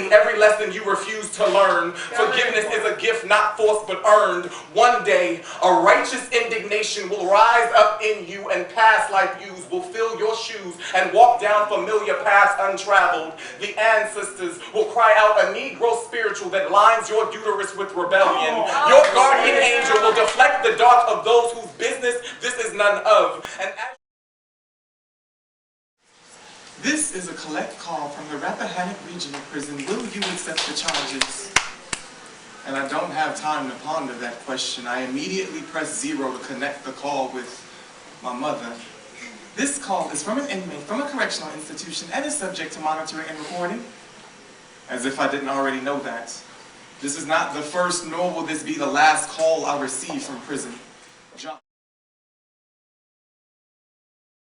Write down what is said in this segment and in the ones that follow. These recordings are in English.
gladly every lesson you refuse to learn. Forgiveness is a gift not forced but earned. One day, a righteous indignation will rise up in you, and past life views will fill your shoes and walk down familiar paths untraveled. The ancestors will cry out a Negro spiritual that lines your uterus with rebellion. Your guardian angel will deflect the dart of those whose business this is none of. And this is a collect call from the Rappahannock Regional Prison. Will you accept the charges? And I don't have time to ponder that question. I immediately press 0 to connect the call with my mother. This call is from an inmate from a correctional institution and is subject to monitoring and recording. As if I didn't already know that. This is not the first, nor will this be the last call I receive from prison. John.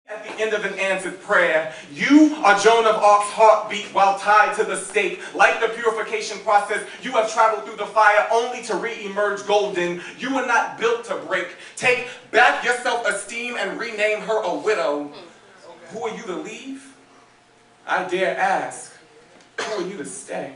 At the end of an answered prayer, you are Joan of Arc's heartbeat while tied to the stake. Like the purification process, you have traveled through the fire only to re-emerge golden. You were not built to break. Take back your self-esteem and rename her a widow. Who are you to leave? I dare ask, who are you to stay?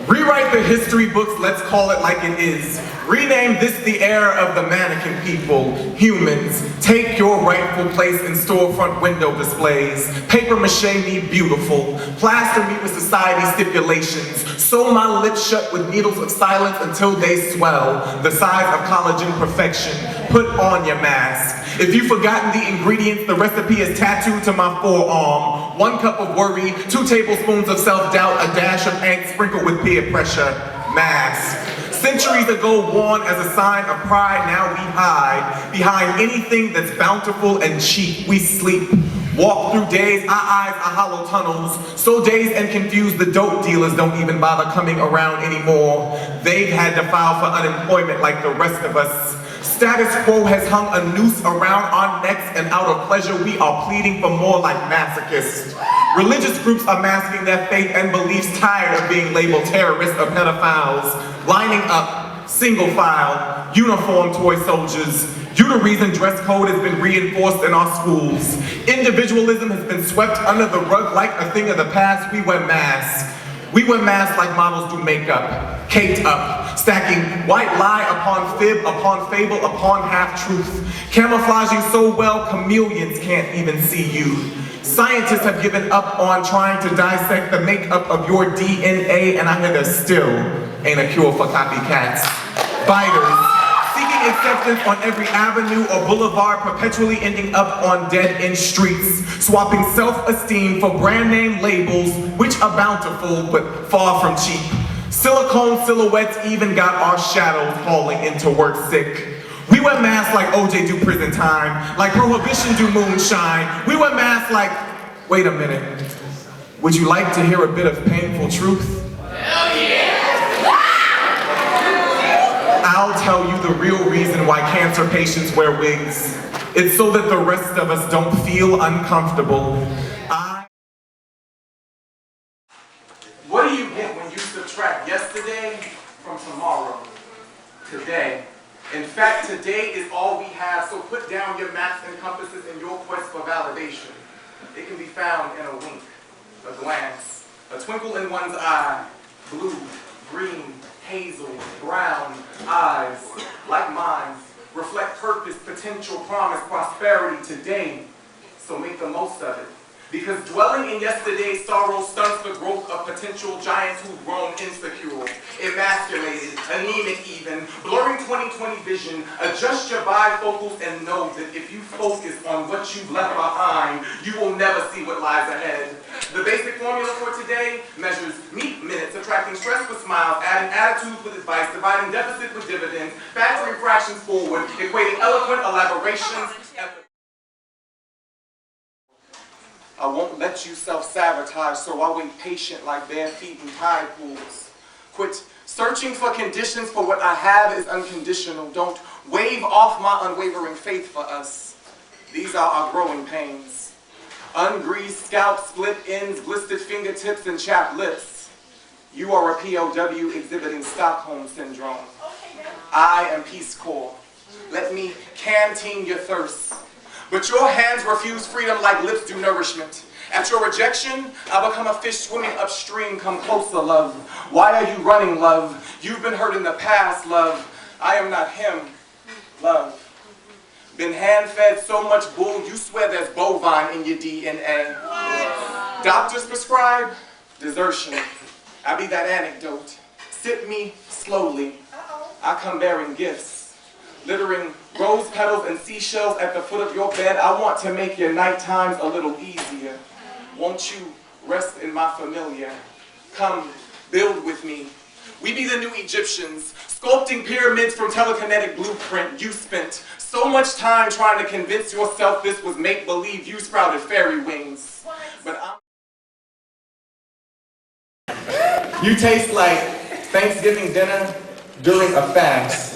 Rewrite the history books, let's call it like it is. Rename this the era of the mannequin people, humans. Take your rightful place in storefront window displays. Paper mache me beautiful. Plaster me with society stipulations. Sew my lips shut with needles of silence until they swell. The size of collagen perfection. Put on your mask. If you've forgotten the ingredients, the recipe is tattooed to my forearm. 1 cup of worry, 2 tablespoons of self-doubt, a dash of angst sprinkled with peer pressure. Mask. Centuries ago worn as a sign of pride, now we hide. Behind anything that's bountiful and cheap, we sleep. Walk through days, our eyes are hollow tunnels. So dazed and confused, the dope dealers don't even bother coming around anymore. They've had to file for unemployment like the rest of us. Status quo has hung a noose around our necks, and out of pleasure we are pleading for more like masochists. Religious groups are masking their faith and beliefs, tired of being labeled terrorists or pedophiles. Lining up, single file, uniform toy soldiers. You the reason dress code has been reinforced in our schools. Individualism has been swept under the rug like a thing of the past. We wear masks. We wear masks like models do makeup, caked up, stacking white lie upon fib, upon fable, upon half-truth, camouflaging so well chameleons can't even see you. Scientists have given up on trying to dissect the makeup of your DNA, and I hear there still ain't a cure for copycats. Biters, seeking acceptance on every avenue or boulevard, perpetually ending up on dead-end streets, swapping self-esteem for brand name labels, which are bountiful but far from cheap. Silicone silhouettes even got our shadows hauling into work sick. We wear masks like OJ do prison time, like Prohibition do moonshine. We wear masks like, wait a minute, would you like to hear a bit of painful truth? Hell yeah! I'll tell you the real reason why cancer patients wear wigs. It's so that the rest of us don't feel uncomfortable. What do you get when you subtract yesterday from tomorrow? Today. In fact, today is all we have, so put down your maps and compasses in your quest for validation. It can be found in a wink, a glance, a twinkle in one's eye, blue, green, hazel, brown eyes, like mine, reflect purpose, potential, promise, prosperity today. So make the most of it. Because dwelling in yesterday's sorrow stunts the growth of potential giants who've grown insecure, emasculated, anemic even, blurring 20/20 vision. Adjust your bifocals and know that if you focus on what you've left behind, you will never see what lies ahead. The basic formula for today measures meet minutes, subtracting stress with smiles, adding attitudes with advice, dividing deficit with dividends, factoring fractions forward, equating eloquent elaborations. I won't let you self-sabotage, so I wait patient like bare feet in tide pools. Quit searching for conditions, for what I have is unconditional. Don't wave off my unwavering faith for us. These are our growing pains. Ungreased scalp, split ends, blistered fingertips, and chapped lips. You are a POW exhibiting Stockholm Syndrome. I am Peace Corps. Let me canteen your thirst. But your hands refuse freedom like lips do nourishment. At your rejection, I become a fish swimming upstream. Come closer, love. Why are you running, love? You've been hurt in the past, love. I am not him, love. Been hand-fed so much bull, you swear there's bovine in your DNA. Doctors prescribe desertion. I be that anecdote. Sip me slowly. I come bearing gifts. Littering rose petals and seashells at the foot of your bed. I want to make your night times a little easier. Won't you rest in my familiar? Come, build with me. We be the new Egyptians, sculpting pyramids from telekinetic blueprint. You spent so much time trying to convince yourself this was make-believe. You sprouted fairy wings. But you taste like Thanksgiving dinner during a fast.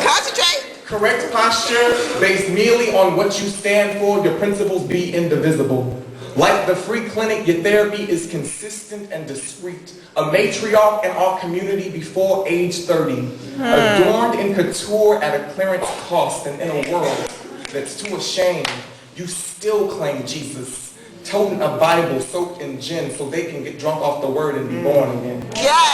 Concentrate. Correct posture based merely on what you stand for, your principles be indivisible. Like the free clinic, your therapy is consistent and discreet. A matriarch in our community before age 30. Adorned in couture at a clearance cost, and in a world that's too ashamed, you still claim Jesus. Toting a Bible soaked in gin so they can get drunk off the word and be born again. Yes.